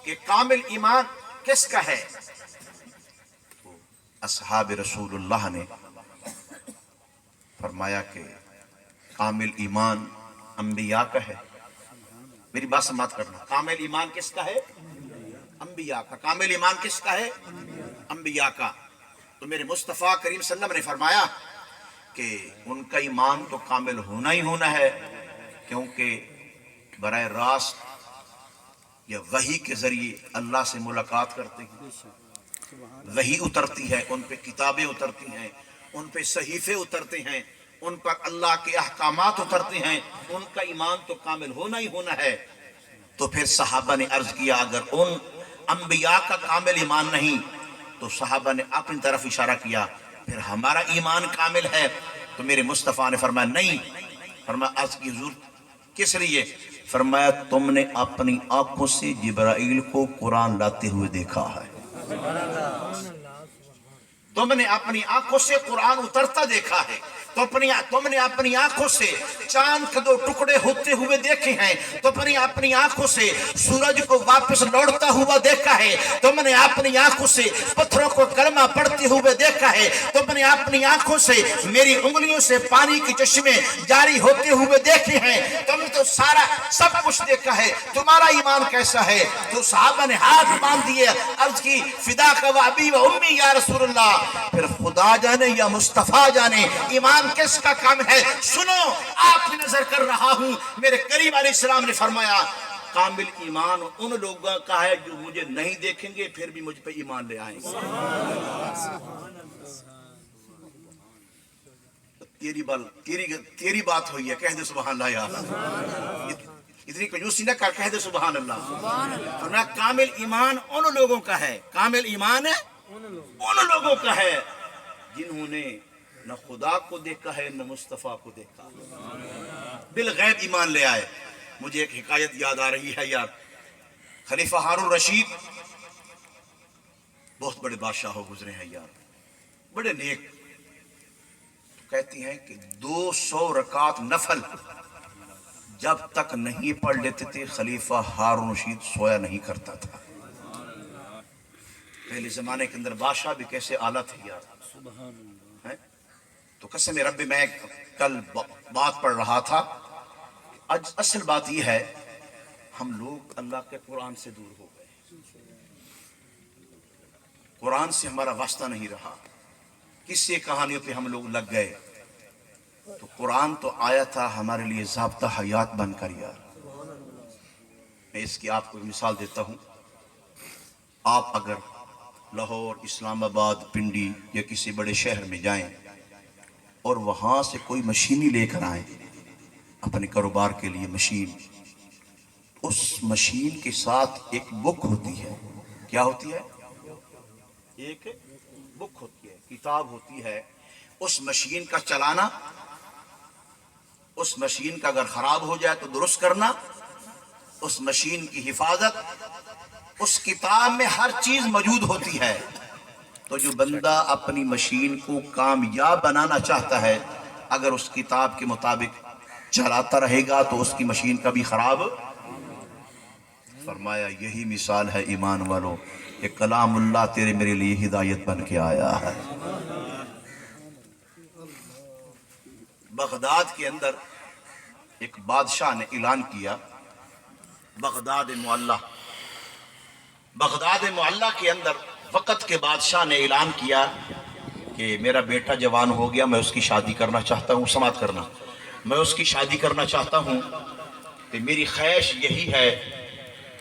کہ کامل ایمان کس کا ہے؟ تو اصحاب رسول اللہ نے فرمایا کہ کامل ایمان انبیاء کا ہے۔ میری بات سماعت کرنا، کامل ایمان کس کا ہے؟ انبیاء کا۔ کامل ایمان کس کا ہے؟ انبیاء کا۔ تو میرے مصطفیٰ کریم صلی اللہ علیہ وسلم نے فرمایا کہ ان کا ایمان تو کامل ہونا ہی ہونا ہے، کیونکہ براہ راست یا وحی کے ذریعے اللہ سے ملاقات کرتے ہیں، وحی اترتی ہے، ان پہ کتابیں اترتی ہیں، ان پہ صحیفے اترتے ہیں، ان پر اللہ کے احکامات اترتے ہیں، ان کا ایمان تو کامل ہونا ہی ہونا ہے۔ تو پھر صحابہ نے عرض کیا، اگر ان انبیاء کا کامل ایمان نہیں تو صحابہ نے اپنی طرف اشارہ کیا، پھر ہمارا ایمان کامل ہے؟ تو میرے مصطفیٰ نے فرمایا نہیں، فرمایا عرض کی حضور کس لیے؟ فرمایا تم نے اپنی آنکھوں سے جبرائیل کو قرآن لاتے ہوئے دیکھا ہے، تم نے اپنی آنکھوں سے قرآن اترتا دیکھا ہے، تم نے اپنی آنکھوں سے چاند کے دو ٹکڑے ہوتے ہوئے دیکھے ہیں، تم نے اپنی آنکھوں سے سورج کو واپس لوٹتا ہوا دیکھا ہے، تم نے اپنی آنکھوں سے پتھروں کو کلمہ پڑھتے ہوئے دیکھا ہے، تم نے اپنی آنکھوں سے میری انگلیوں سے پانی کی چشمے جاری ہوتے ہوئے دیکھے ہیں، تم نے تو سارا سب کچھ دیکھا ہے، تمہارا ایمان کیسا ہے؟ تو صحابہ نے ہاتھ باندھ دیے، عرض کی فداک و ابی و امی یا رسول اللہ، پھر خدا جانے یا مصطفیٰ جانے ایمان کس کا کام ہے؟ سنو، آپ کی نظر کر رہا ہوں، میرے کریم علیہ السلام نے فرمایا کامل ایمان ان لوگوں کا ہے جو مجھے نہیں دیکھیں گے پھر بھی مجھ پہ ایمان لے آئیں گے۔ تیری بات ہوئی ہے، کہہ دے سبحان اللہ یار، اتنی کنجوسی نہ کر، کہہ دے سبحان اللہ۔ فرمایا کامل ایمان ان لوگوں کا ہے، کامل ایمان ہے ان لوگوں کا ہے جنہوں نے نہ خدا کو دیکھا ہے نہ مصطفیٰ کو دیکھا، بالغیب ایمان لے آئے۔ مجھے ایک حکایت یاد آ رہی ہے یار، خلیفہ ہارون رشید بہت بڑے بادشاہ ہو گزرے ہیں یار، بڑے نیک، کہتی ہیں کہ 200 رکعت نفل جب تک نہیں پڑھ لیتے تھے خلیفہ ہارون رشید سویا نہیں کرتا تھا۔ پہلے زمانے کے اندر بادشاہ بھی کیسے اعلیٰ تھے یار۔ تو قسم رب، میں کل بات پڑھ رہا تھا، اصل بات یہ ہے ہم لوگ اللہ کے قرآن سے دور ہو گئے، قرآن سے ہمارا واسطہ نہیں رہا، کسی کہانیوں پہ ہم لوگ لگ گئے۔ تو قرآن تو آیا تھا ہمارے لیے ضابطہ حیات بن کر یار، میں اس کی آپ کو ایک مثال دیتا ہوں. آپ اگر لاہور، اسلام آباد، پنڈی یا کسی بڑے شہر میں جائیں اور وہاں سے کوئی مشینی لے کر آئیں اپنے کاروبار کے لیے مشین، اس مشین کے ساتھ ایک بک ہوتی ہے. کیا ہوتی ہے؟ ایک بک ہوتی ہے، کتاب ہوتی ہے. اس مشین کا چلانا، اس مشین کا اگر خراب ہو جائے تو درست کرنا، اس مشین کی حفاظت، اس کتاب میں ہر چیز موجود ہوتی ہے. تو جو بندہ اپنی مشین کو کامیاب بنانا چاہتا ہے، اگر اس کتاب کے مطابق چلاتا رہے گا تو اس کی مشین کبھی خراب. فرمایا یہی مثال ہے ایمان والوں کہ کلام اللہ تیرے میرے لیے ہدایت بن کے آیا ہے. بغداد کے اندر ایک بادشاہ نے اعلان کیا، بغداد معلّہ، بغداد معلّہ کے اندر وقت کے بادشاہ نے اعلان کیا کہ میرا بیٹا جوان ہو گیا، میں اس کی شادی کرنا چاہتا ہوں. سماعت کرنا، میں اس کی شادی کرنا چاہتا ہوں کہ میری خواہش یہی ہے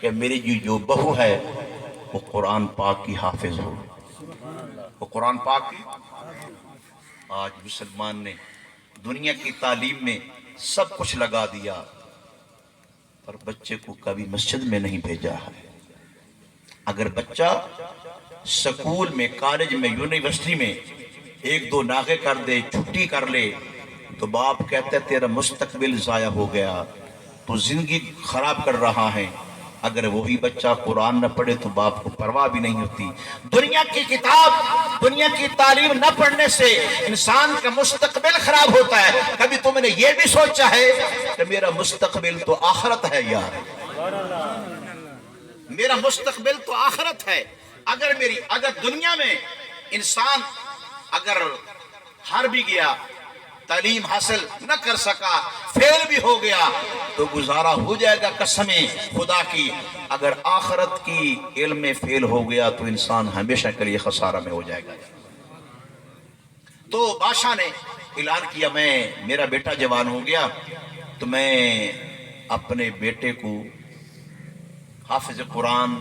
کہ میری جو بہو ہے وہ قرآن پاک کی حافظ ہو. وہ قرآن پاک کی. آج مسلمان نے دنیا کی تعلیم میں سب کچھ لگا دیا پر بچے کو کبھی مسجد میں نہیں بھیجا ہے. اگر بچہ سکول میں، کالج میں، یونیورسٹی میں ایک دو ناغے کر دے، چھٹی کر لے تو باپ کہتا ہے تیرا مستقبل ضائع ہو گیا، تو زندگی خراب کر رہا ہے. اگر وہی بچہ قرآن نہ پڑھے تو باپ کو پرواہ بھی نہیں ہوتی. دنیا کی کتاب، دنیا کی تعلیم نہ پڑھنے سے انسان کا مستقبل خراب ہوتا ہے. کبھی تم نے یہ بھی سوچا ہے کہ میرا مستقبل تو آخرت ہے یار، میرا مستقبل تو آخرت ہے. اگر دنیا میں انسان اگر ہار بھی گیا، تعلیم حاصل نہ کر سکا، فیل بھی ہو گیا تو گزارا ہو جائے گا قسمیں خدا کی. اگر آخرت کی علم میں فیل ہو گیا تو انسان ہمیشہ کے لیے خسارہ میں ہو جائے گا. تو بادشاہ نے اعلان کیا میرا بیٹا جوان ہو گیا تو میں اپنے بیٹے کو حافظ قرآن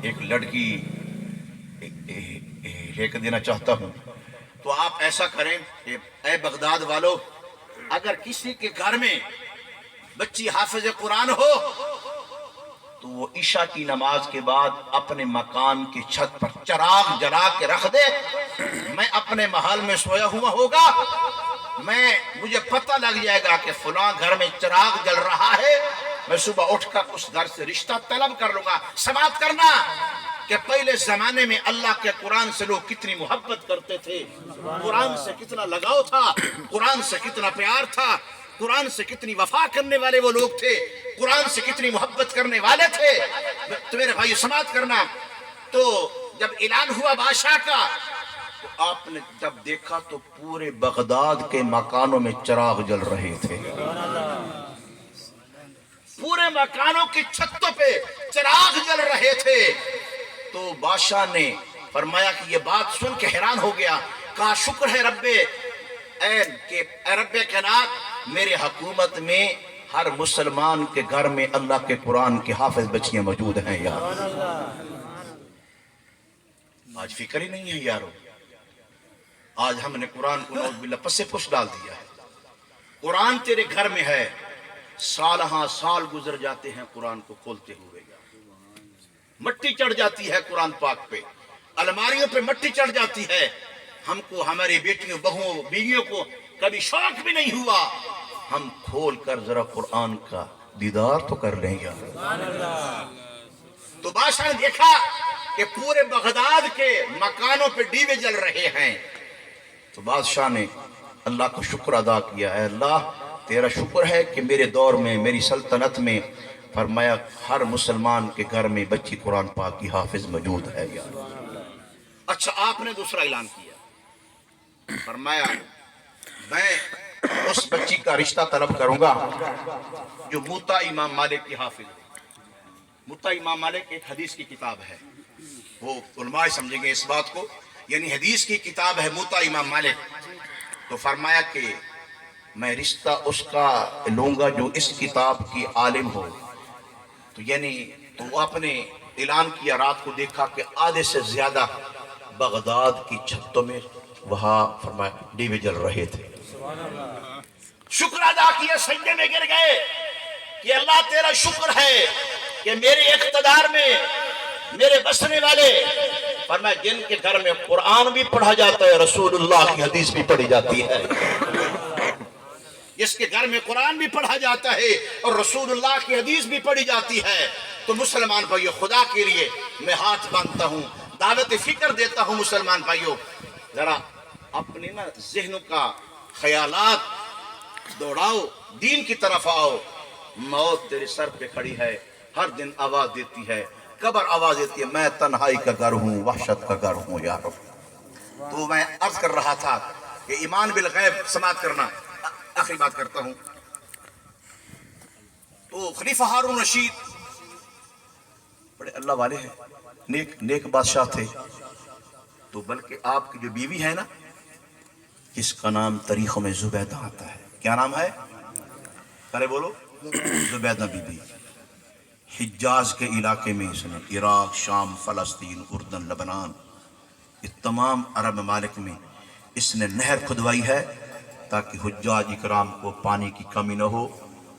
ایک لڑکی لے کر دینا چاہتا ہوں. تو آپ ایسا کریں کہ اے بغداد والو، اگر کسی کے گھر میں بچی حافظ قرآن ہو تو وہ عشاء کی نماز کے بعد اپنے مکان کی چھت پر چراغ جلا کے رکھ دے. میں اپنے محل میں سویا ہوا ہوگا، مجھے پتہ لگ جائے گا کہ فلاں گھر میں چراغ جل رہا ہے، میں صبح اٹھ کر اس گھر سے رشتہ طلب کر لوں گا. سماعت کرنا کہ پہلے زمانے میں اللہ کے قرآن سے لوگ کتنی محبت کرتے تھے، قرآن سے کتنا لگاؤ تھا، قرآن سے کتنا پیار تھا، قرآن سے کتنی وفا کرنے والے وہ لوگ تھے، قرآن سے کتنی محبت کرنے والے تھے. تو میرے بھائی سماعت کرنا، تو جب اعلان ہوا بادشاہ کا تو آپ نے جب دیکھا تو پورے بغداد کے مکانوں میں چراغ جل رہے تھے. پورے مکانوں کی چھتوں پہ چراغ جل رہے تھے. تو بادشاہ نے فرمایا کہ یہ بات سن کے حیران ہو گیا. کہا شکر ہے اے رب کائنات، میرے حکومت میں ہر مسلمان کے گھر میں اللہ کے قرآن کے حافظ بچیاں موجود ہیں یار. آج فکر ہی نہیں ہے یارو. آج ہم نے قرآن کو نعوذ باللہ پس پش ڈال دیا ہے. قرآن تیرے گھر میں ہے، سال ہاں سال گزر جاتے ہیں قرآن کو کھولتے ہوئے، مٹی چڑھ جاتی ہے قرآن پاک پہ، الماریوں پہ مٹی چڑھ جاتی ہے. ہم کو، ہماری بیٹیوں، بہووں، بیویوں کو کبھی شوق بھی نہیں ہوا ہم کھول کر ذرا قرآن کا دیدار تو کر لیں گے. تو بادشاہ نے دیکھا کہ پورے بغداد کے مکانوں پہ دیوے جل رہے ہیں. تو بادشاہ نے اللہ کا شکر ادا کیا. اے اللہ تیرا شکر ہے کہ میرے دور میں، میری سلطنت میں، فرمایا ہر مسلمان کے گھر میں بچی قرآن پاک کی حافظ موجود ہے یار. اچھا آپ نے دوسرا اعلان کیا، فرمایا میں اس بچی کا رشتہ طلب کروں گا جو موطا امام مالک کی حافظ ہے. موطا امام مالک ایک حدیث کی کتاب ہے، وہ علماء سمجھیں گے اس بات کو، یعنی حدیث کی کتاب ہے موطا امام مالک. تو فرمایا کہ میں رشتہ اس کا لوں گا جو اس کتاب کی عالم ہو. تو یعنی تو وہ اپنے اعلان کیا، رات کو دیکھا کہ آدھے سے زیادہ بغداد کی چھتوں میں وہاں فرمایا ڈیوے جل رہے تھے. شکر ادا کیا، سجدے میں گر گئے کہ اللہ تیرا شکر ہے کہ میرے اقتدار میں میرے بسنے والے فرمایا جن کے گھر میں قرآن بھی پڑھا جاتا ہے، رسول اللہ کی حدیث بھی پڑھی جاتی ہے، جس کے گھر میں قرآن بھی پڑھا جاتا ہے اور رسول اللہ کی حدیث بھی پڑھی جاتی ہے، تو مسلمان بھائیو خدا کے لیے میں ہاتھ باندھتا ہوں، دعوت فکر دیتا ہوں. مسلمان بھائیو ذرا اپنے نا ذہنوں کا خیالات دوڑاؤ، دین کی طرف آؤ. موت تیرے سر پہ کھڑی ہے، ہر دن آواز دیتی ہے، قبر آواز دیتی ہے میں تنہائی کا گھر ہوں، وحشت کا گھر ہوں یا رب. تو میں عرض کر رہا تھا کہ ایمان بالغیب سماعت کرنا. آخری بات کرتا ہوں. تو خلیفہ ہارون رشید بڑے اللہ والے ہیں، نیک بادشاہ تھے. تو بلکہ آپ کی جو بیوی ہے نا، جس کا نام تاریخوں میں زبیدہ آتا ہے، کیا نام ہے؟ پہلے بولو. Zubaida be be. حجاز کے علاقے میں اس نے عراق، شام، فلسطین، اردن، لبنان، یہ تمام عرب ممالک میں اس نے نہر کھدوائی ہے تاکہ حجاج اکرام کو پانی کی کمی نہ ہو.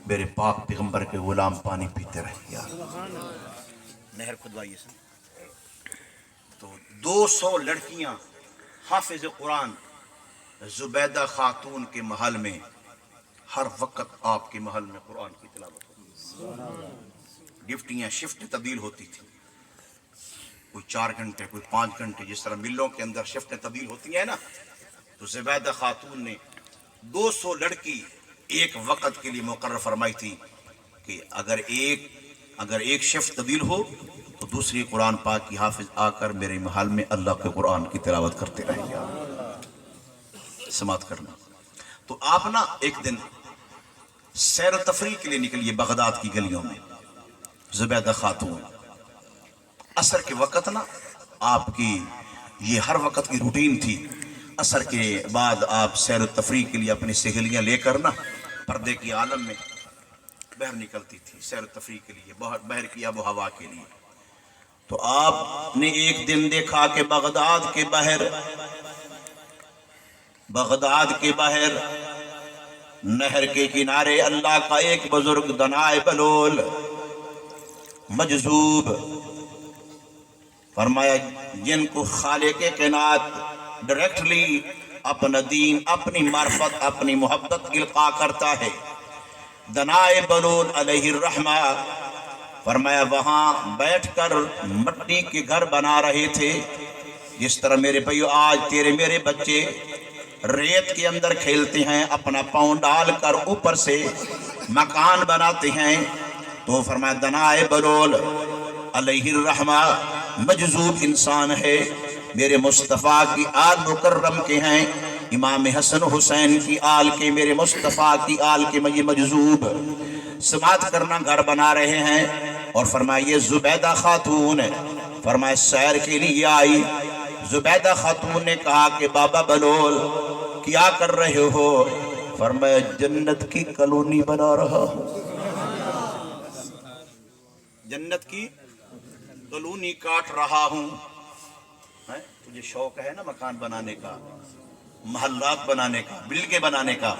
میرے پاک پیغمبر کے غلام پانی پیتے رہے. یار نہر کھدوائی اس نے. تو 200 لڑکیاں حافظ قرآن زبیدہ خاتون کے محل میں ہر وقت آپ کے محل میں قرآن کی تلاوت ہوتی. ڈیوٹیاں شفٹ تبدیل ہوتی تھی، کوئی 4 گھنٹے کوئی 5 گھنٹے، جس طرح ملوں کے اندر شفٹیں تبدیل ہوتی ہیں نا. تو زبیدہ خاتون نے 200 لڑکی ایک وقت کے لیے مقرر فرمائی تھی کہ اگر ایک شفٹ تبدیل ہو تو دوسری قرآن پاک کی حافظ آ کر میرے محل میں اللہ کے قرآن کی تلاوت کرتے رہیں گے. سماعت کرنا. تو آپ نا ایک دن سیر و تفریح کے لیے نکلیے بغداد کی گلیوں میں. زبیدہ خاتون عصر کے وقت نا آپ کی یہ ہر وقت کی روٹین تھی. عصر کے بعد آپ سیر و تفریح کے لیے اپنی سہیلیاں لے کر نا پردے کی عالم میں باہر نکلتی تھی سیر و تفریح کے لیے، باہر کی آب و ہوا کے لیے. تو آپ نے ایک دن دیکھا کہ بغداد کے باہر نہر کے کنارے اللہ کا ایک بزرگ دنائے بلول مجذوب فرمایا جن کو خالق کائنات ڈائریکٹلی اپنا دین، اپنی معرفت، اپنی محبت القاء کرتا ہے. دنائے بلول علیہ الرحمہ فرمایا وہاں بیٹھ کر مٹی کے گھر بنا رہے تھے، جس طرح میرے بھائیو آج تیرے میرے بچے ریت کے اندر کھیلتے ہیں، اپنا پاؤں ڈال کر اوپر سے مکان بناتے ہیں. تو فرمایا دنائے بلول علیہ الرحمہ مجذوب انسان ہے، میرے مصطفیٰ کی آل مکرم کے ہیں، امام حسن حسین کی آل کے، میرے مصطفیٰ کی آل کے یہ مجذوب سماعت کرنا گھر بنا رہے ہیں. اور فرمایا یہ زبیدہ خاتون فرمایا سیر کے لیے آئی. زبیدہ خاتون نے کہا کہ بابا بلول کیا کر رہے ہو؟ فرمایا جنت کی کالونی بنا رہا ہوں. جنت کی کالونی کاٹ رہا ہوں. تجھے شوق ہے نا مکان بنانے کا، محلات بنانے کا، بلڈنگیں بنانے کا.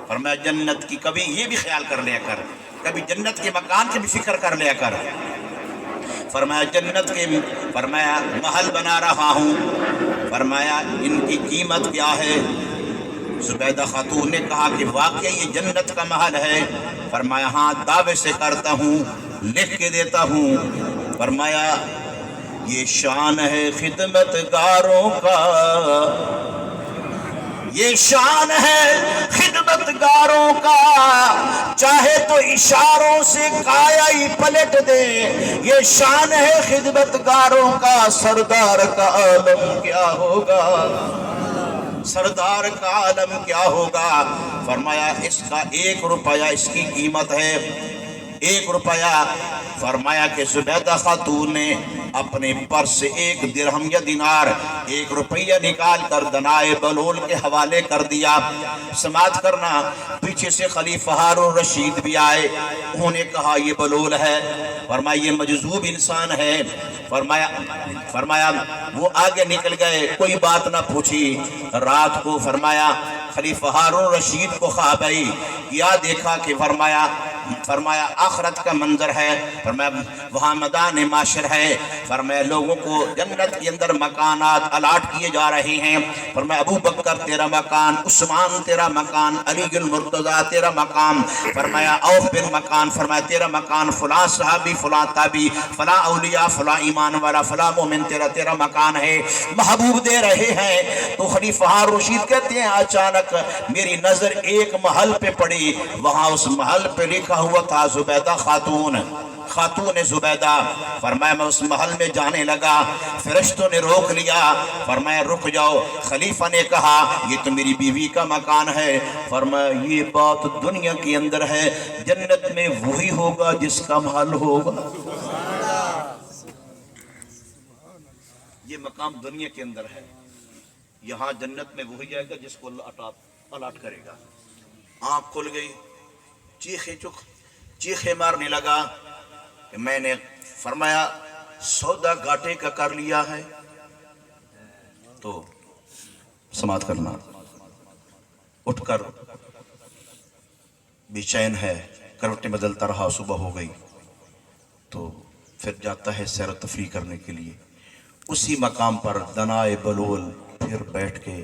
فرمایا جنت کی کبھی یہ بھی خیال کر لیا کر، کبھی جنت کے مکان کی بھی فکر کر لیا کر. فرمایا جنت کے فرمایا محل بنا رہا ہوں. فرمایا ان کی قیمت کیا ہے؟ زبیدہ خاتون نے کہا کہ واقعی یہ جنت کا محل ہے. فرمایا ہاں دعوے سے کرتا ہوں، لکھ کے دیتا ہوں. فرمایا یہ شان ہے خدمت گاروں کا، یہ شان ہے خدمت گاروں کا، چاہے تو اشاروں سے کایا ہی پلٹ دے. یہ شان ہے خدمت گاروں کا، سردار کا عالم کیا ہوگا، سردار کا عالم کیا ہوگا. فرمایا اس کا 1 روپیہ اس کی قیمت ہے، 1 روپیہ. فرمایا کہ زبیدہ خاتون نے اپنے پرس سے 1 درہم یا دینار 1 روپیہ نکال کر دنائے بلول کے حوالے کر دیا۔ سماعت کرنا، پیچھے سے خلیفہ ہارون رشید بھی آئے، انہوں نے کہا یہ بلول ہے، فرمایا یہ مجذوب انسان ہے، فرمایا وہ آگے نکل گئے، کوئی بات نہ پوچھی۔ رات کو فرمایا خلیفہ ہارون رشید کو خواب آئی، یا دیکھا کہ فرمایا آخرت کا منظر ہے، فرمایا وہاں میدان معاشر ہے، فرمایا لوگوں کو جنت کے اندر مکانات الاٹ کیے جا رہے ہیں، فرمایا ابو بکر تیرا مکان، عثمان تیرا مکان، علی المرتضیٰ تیرا مقام، فرمایا عوف بن مکان، فرمایا تیرا مکان، فلاں صحابی، فلاں تابعی، فلاں اولیاء، فلاں ایمان والا، فلاں مومن تیرا مکان ہے، محبوب دے رہے ہیں۔ تو خلیفہ ہارون رشید کہتے ہیں اچانک میری نظر ایک محل پہ پڑی، وہاں اس محل پہ لکھا ہوا تھا زبیدہ خاتون زبیدہ، فرمایا میں اس محل میں جانے لگا، فرشتوں نے روک لیا، فرمایا رک جاؤ، خلیفہ نے کہا یہ تو میری بیوی کا مکان ہے، فرمایا یہ بات دنیا کے اندر ہے، جنت میں وہی ہوگا جس کا محل ہوگا۔ یہ مقام دنیا کے اندر ہے، یہاں جنت میں وہی جائے گا جس کو اللہ الاٹ کرے گا۔ آنکھ کھل گئی، چیخے مارنے لگا کہ میں نے فرمایا سودا گھاٹے کا کر لیا ہے۔ تو سماعت کرنا، اٹھ کر بے چین ہے، کروٹیں بدلتا رہا، صبح ہو گئی تو پھر جاتا ہے سیر و تفریح کرنے کے لیے، اسی مقام پر دنائے بلول پھر بیٹھ کے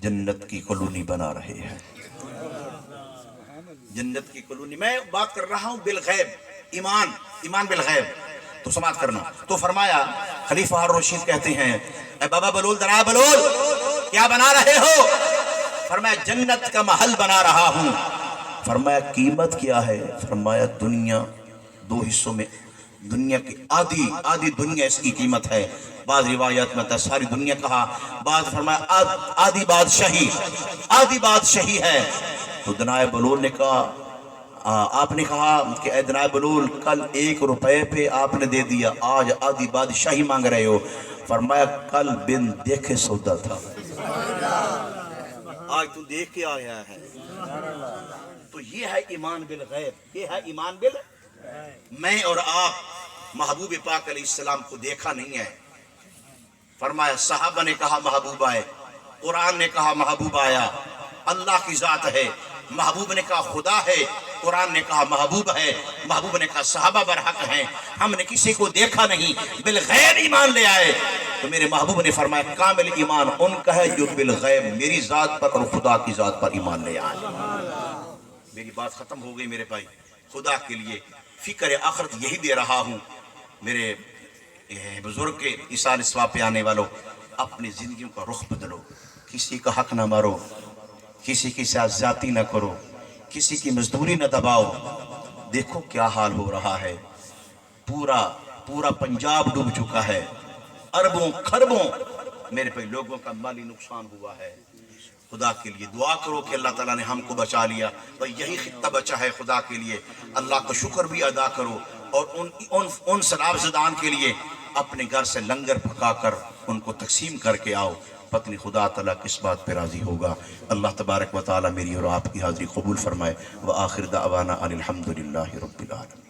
جنت کی کالونی بنا رہے ہیں، جنت کی کالونی۔ میں بات کر رہا ہوں بالغیب، ایمان بالغیب۔ تو سماعت کرنا، تو فرمایا خلیفہ ہارون رشید کہتے ہیں اے بابا بلول، دنائے بلول کیا بنا رہے ہو؟ فرمایا جنت کا محل بنا رہا ہوں۔ فرمایا قیمت کیا ہے؟ فرمایا دنیا 2 حصوں میں، دنیا کی آدھی دنیا اس کی قیمت ہے، بعض روایات میں ساری دنیا کہا، بعض فرمایا آدھی بادشاہی ہے۔ تو دنائے بلول نے کہا، آپ نے کہا کہ اے دنائے بلول کل 1 روپے پہ آپ نے دے دیا، آج آدھی بادشاہی مانگ رہے ہو۔ فرمایا کل بن دیکھے سودا تھا، آج تو دیکھ کے آیا ہے۔ تو یہ ہے ایمان بالغیب، یہ ہے ایمان بالغیب۔ میں اور آپ محبوب پاک علیہ السلام کو دیکھا نہیں ہے، فرمایا صحابہ نے کہا محبوب آئے، قرآن نے کہا محبوب آیا، اللہ کی ذات ہے، محبوب نے کہا خدا ہے، قرآن نے کہا محبوب ہے، محبوب نے کہا صحابہ برحق ہیں، ہم نے کسی کو دیکھا نہیں، بالغیب ایمان لے آئے۔ تو میرے محبوب نے فرمایا کامل ایمان ان کا ہے جو بالغیب میری ذات پر اور خدا کی ذات پر ایمان لے آئے۔ میری بات ختم ہو گئی میرے بھائی، خدا کے لیے فکر آخرت یہی دے رہا ہوں۔ میرے بزرگ کے ایصال ثواب پہ آنے والوں، اپنی زندگیوں کا رخ بدلو، کسی کا حق نہ مارو، کسی کی ساتھ زیادتی نہ کرو، کسی کی مزدوری نہ دباؤ۔ دیکھو کیا حال ہو رہا ہے، پورا پنجاب ڈوب چکا ہے، اربوں خربوں میرے پہ لوگوں کا مالی نقصان ہوا ہے۔ خدا کے لیے دعا کرو کہ اللہ تعالیٰ نے ہم کو بچا لیا، اور یہی خطہ بچا ہے، خدا کے لیے اللہ کا شکر بھی ادا کرو، اور ان سیلاب زدان کے لیے اپنے گھر سے لنگر پکا کر ان کو تقسیم کر کے آؤ، پتنی خدا تعالیٰ کس بات پہ راضی ہوگا۔ اللہ تبارک و تعالیٰ میری اور آپ کی حاضری قبول فرمائے۔ وآخر دعوانا ان الحمد للہ رب العالمین۔